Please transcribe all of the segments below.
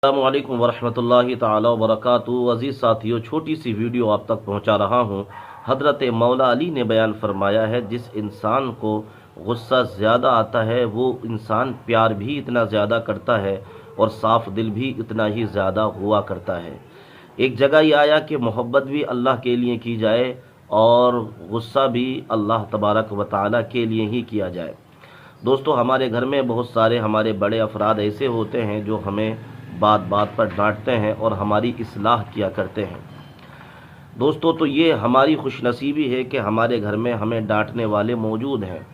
अस्सलामुअलैकुम वरहमतुल्लाहि ताला वबरकातुहू। अज़ीज़ साथियों, छोटी सी वीडियो आप तक पहुंचा रहा हूं। हज़रत मौला अली ने बयान फरमाया है, जिस इंसान को गुस्सा ज़्यादा आता है वो इंसान प्यार भी इतना ज़्यादा करता है और साफ़ दिल भी इतना ही ज़्यादा हुआ करता है। एक जगह ये आया कि मोहब्बत भी अल्लाह के लिए की जाए और गुस्सा भी अल्लाह तबारक व तआला के लिए ही किया जाए। दोस्तों, हमारे घर में बहुत सारे हमारे बड़े अफराद ऐसे होते हैं जो हमें बात बात पर डांटते हैं और हमारी इस्लाह किया करते हैं। दोस्तों, तो ये हमारी खुशनसीबी है कि हमारे घर में हमें डांटने वाले मौजूद हैं,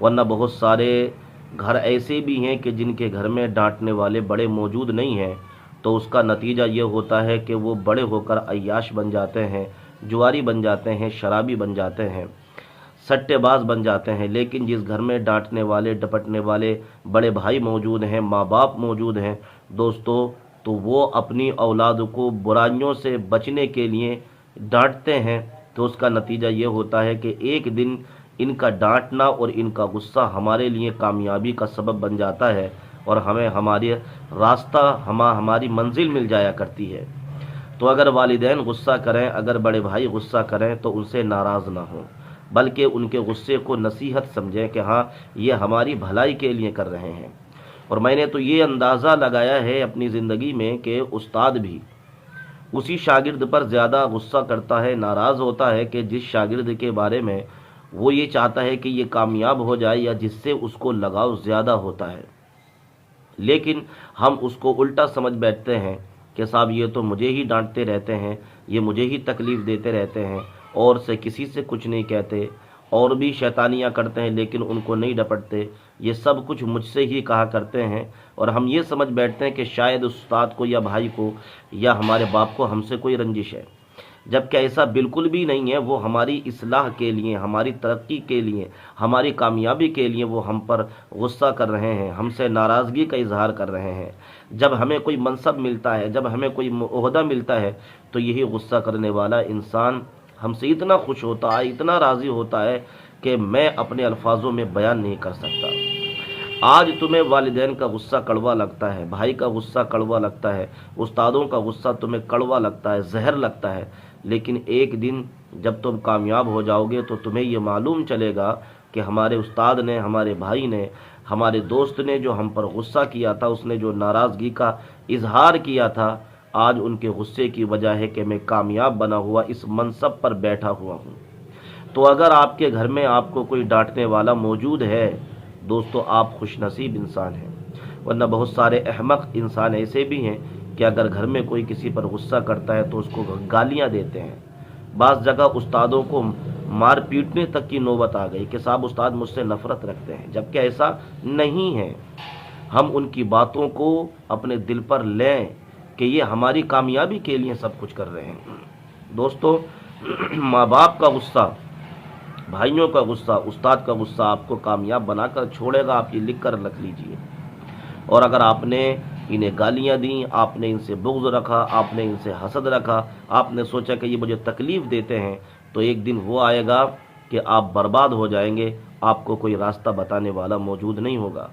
वरना बहुत सारे घर ऐसे भी हैं कि जिनके घर में डांटने वाले बड़े मौजूद नहीं हैं। तो उसका नतीजा ये होता है कि वो बड़े होकर अय्याश बन जाते हैं, जुआरी बन जाते हैं, शराबी बन जाते हैं, सट्टेबाज बन जाते हैं। लेकिन जिस घर में डांटने वाले डपटने वाले बड़े भाई मौजूद हैं, माँ बाप मौजूद हैं दोस्तों, तो वो अपनी औलाद को बुराइयों से बचने के लिए डांटते हैं। तो उसका नतीजा ये होता है कि एक दिन इनका डांटना और इनका गुस्सा हमारे लिए कामयाबी का सबब बन जाता है और हमें हमारी मंजिल मिल जाया करती है। तो अगर वालिदैन गुस्सा करें, अगर बड़े भाई गुस्सा करें, तो उनसे नाराज़ ना हों, बल्कि उनके गुस्से को नसीहत समझें कि हाँ, ये हमारी भलाई के लिए कर रहे हैं। और मैंने तो ये अंदाज़ा लगाया है अपनी ज़िंदगी में कि उस्ताद भी उसी शागिर्द पर ज़्यादा गुस्सा करता है, नाराज़ होता है कि जिस शागिर्द के बारे में वो ये चाहता है कि ये कामयाब हो जाए या जिससे उसको लगाव ज़्यादा होता है। लेकिन हम उसको उल्टा समझ बैठते हैं कि साहब ये तो मुझे ही डांटते रहते हैं, ये मुझे ही तकलीफ़ देते रहते हैं और से किसी से कुछ नहीं कहते, और भी शैतानियाँ करते हैं लेकिन उनको नहीं डपटते, ये सब कुछ मुझसे ही कहा करते हैं। और हम ये समझ बैठते हैं कि शायद उस्ताद को या भाई को या हमारे बाप को हमसे कोई रंजिश है, जबकि ऐसा बिल्कुल भी नहीं है। वो हमारी इस्लाह के लिए, हमारी तरक्की के लिए, हमारी कामयाबी के लिए वो हम पर गुस्सा कर रहे हैं, हमसे नाराज़गी का इजहार कर रहे हैं। जब हमें कोई मनसब मिलता है, जब हमें कोई ओहदा मिलता है, तो यही गुस्सा करने वाला इंसान हमसे इतना खुश होता है, इतना राज़ी होता है कि मैं अपने अल्फाजों में बयान नहीं कर सकता। आज तुम्हें वालिदैन का गुस्सा कड़वा लगता है, भाई का गुस्सा कड़वा लगता है, उस्तादों का गुस्सा तुम्हें कड़वा लगता है, जहर लगता है। लेकिन एक दिन जब तुम कामयाब हो जाओगे तो तुम्हें ये मालूम चलेगा कि हमारे उस्ताद ने, हमारे भाई ने, हमारे दोस्त ने जो हम पर गुस्सा किया था, उसने जो नाराज़गी का इजहार किया था, आज उनके गुस्से की वजह है कि मैं कामयाब बना हुआ इस मनसब पर बैठा हुआ हूँ। तो अगर आपके घर में आपको कोई डांटने वाला मौजूद है दोस्तों, आप खुशनसीब इंसान हैं। वरना बहुत सारे अहमक इंसान ऐसे भी हैं कि अगर घर में कोई किसी पर गुस्सा करता है तो उसको गालियाँ देते हैं। बाज़ जगह उस्तादों को मार पीटने तक की नौबत आ गई कि साहब उस्ताद मुझसे नफ़रत रखते हैं, जबकि ऐसा नहीं है। हम उनकी बातों को अपने दिल पर लें कि ये हमारी कामयाबी के लिए सब कुछ कर रहे हैं। दोस्तों, माँ बाप का गुस्सा, भाइयों का गुस्सा, उस्ताद का गुस्सा आपको कामयाब बनाकर छोड़ेगा, आप ये लिख कर रख लीजिए। और अगर आपने इन्हें गालियाँ दी, आपने इनसे बुग़्ज़ रखा, आपने इनसे हसद रखा, आपने सोचा कि ये मुझे तकलीफ़ देते हैं, तो एक दिन वो आएगा कि आप बर्बाद हो जाएंगे, आपको कोई रास्ता बताने वाला मौजूद नहीं होगा।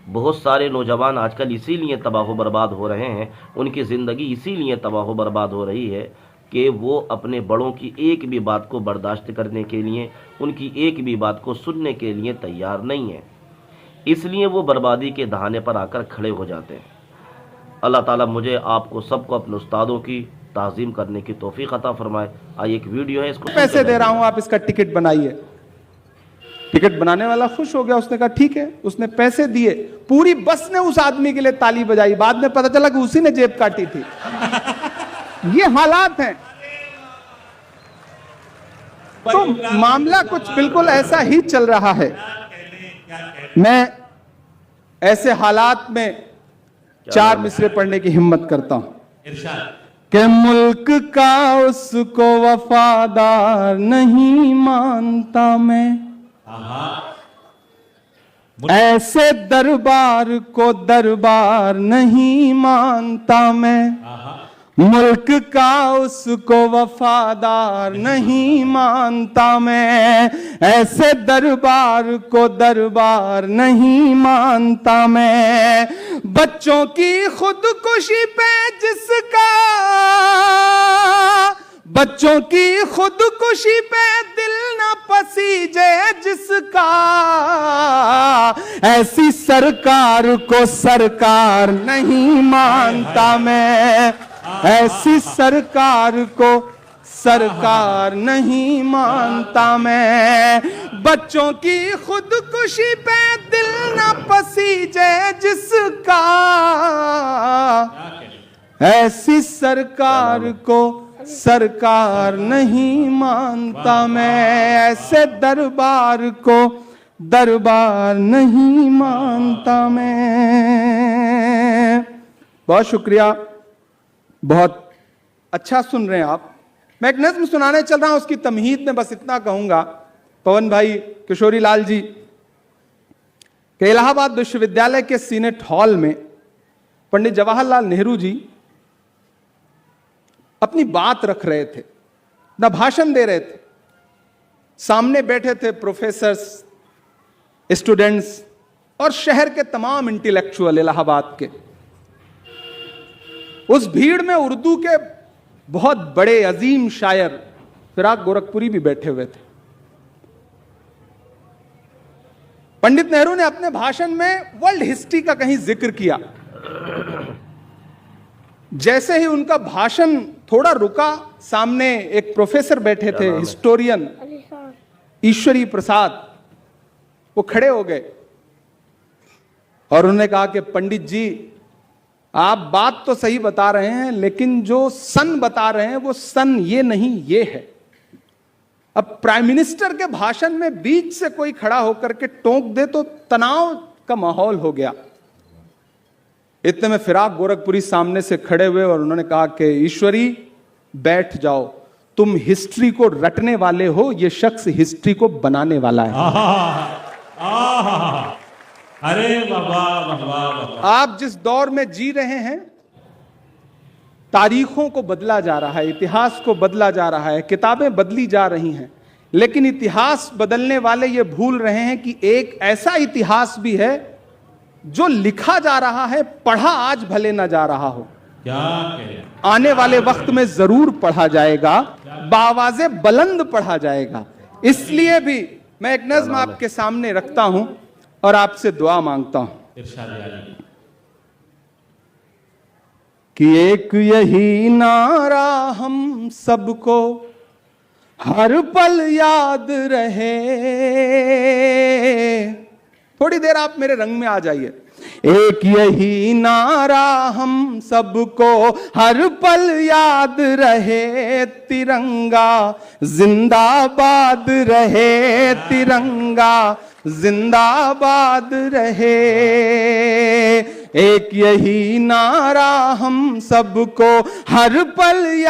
बहुत सारे नौजवान आजकल इसीलिए तबाह बर्बाद हो रहे हैं, उनकी ज़िंदगी इसीलिए तबाह बर्बाद हो रही है कि वो अपने बड़ों की एक भी बात को बर्दाश्त करने के लिए, उनकी एक भी बात को सुनने के लिए तैयार नहीं है। इसलिए वो बर्बादी के दहाने पर आकर खड़े हो जाते हैं। अल्लाह ताला मुझे, आपको, सबको अपने उस्तादों की ताज़ीम करने की तौफीक अता फरमाए। आइए एक वीडियो है, इसको पैसे दे रहा हूं, आप इसका टिकट बनाइए। टिकट बनाने वाला खुश हो गया, उसने कहा ठीक है, उसने पैसे दिए। पूरी बस ने उस आदमी के लिए ताली बजाई, बाद में पता चला कि उसी ने जेब काटी थी। ये हालात हैं। तो मामला कुछ बिल्कुल ऐसा ही चल रहा है। मैं ऐसे हालात में चार मिसरे पढ़ने की हिम्मत करता हूं कि मुल्क का उसको वफादार नहीं मानता मैं, ऐसे दरबार को दरबार नहीं मानता मैं, मुल्क का उसको वफादार नहीं मानता मैं, ऐसे दरबार को दरबार नहीं मानता मैं। बच्चों की खुदकुशी पे जिसका, बच्चों की खुदकुशी पे दिल न पसीजे जिसका, ऐसी सरकार को सरकार नहीं मानता मैं, ऐसी सरकार को सरकार नहीं मानता मैं। बच्चों की खुदकुशी पे दिल न पसीजे जिसका, ऐसी सरकार को सरकार नहीं मानता मैं, ऐसे दरबार को दरबार नहीं मानता मैं। बहुत शुक्रिया, बहुत अच्छा सुन रहे हैं आप। मैं एक नज़्म सुनाने चल रहा हूं, उसकी तमहीद में बस इतना कहूंगा, पवन भाई, किशोरी लाल जी, कि इलाहाबाद विश्वविद्यालय के सीनेट हॉल में पंडित जवाहरलाल नेहरू जी अपनी बात रख रहे थे, ना भाषण दे रहे थे। सामने बैठे थे प्रोफेसर्स, स्टूडेंट्स और शहर के तमाम इंटेलेक्चुअल इलाहाबाद के। उस भीड़ में उर्दू के बहुत बड़े अजीम शायर फिराक गोरखपुरी भी बैठे हुए थे। पंडित नेहरू ने अपने भाषण में वर्ल्ड हिस्ट्री का कहीं जिक्र किया। जैसे ही उनका भाषण थोड़ा रुका, सामने एक प्रोफेसर बैठे थे, हिस्टोरियन ईश्वरी प्रसाद, वो खड़े हो गए और उन्होंने कहा कि पंडित जी, आप बात तो सही बता रहे हैं, लेकिन जो सन बता रहे हैं वो सन ये नहीं ये है। अब प्राइम मिनिस्टर के भाषण में बीच से कोई खड़ा होकर के टोक दे तो तनाव का माहौल हो गया। इतने में फिराक गोरखपुरी सामने से खड़े हुए और उन्होंने कहा कि ईश्वरी बैठ जाओ, तुम हिस्ट्री को रटने वाले हो, ये शख्स हिस्ट्री को बनाने वाला है। अरे बाबा बाबा, आप जिस दौर में जी रहे हैं, तारीखों को बदला जा रहा है, इतिहास को बदला जा रहा है, किताबें बदली जा रही हैं, लेकिन इतिहास बदलने वाले ये भूल रहे हैं कि एक ऐसा इतिहास भी है जो लिखा जा रहा है, पढ़ा आज भले ना जा रहा हो, क्या कहे, आने वाले वक्त में जरूर पढ़ा जाएगा, बावाज़े बुलंद पढ़ा जाएगा। इसलिए भी मैं एक नज़्म आपके सामने रखता हूं और आपसे दुआ मांगता हूं इरशाद आली कि एक यही नारा हम सबको हर पल याद रहे। थोड़ी देर आप मेरे रंग में आ जाइए। एक यही नारा हम सबको हर पल याद रहे, तिरंगा जिंदाबाद रहे, तिरंगा जिंदाबाद रहे। एक यही नारा हम सबको हर पल याद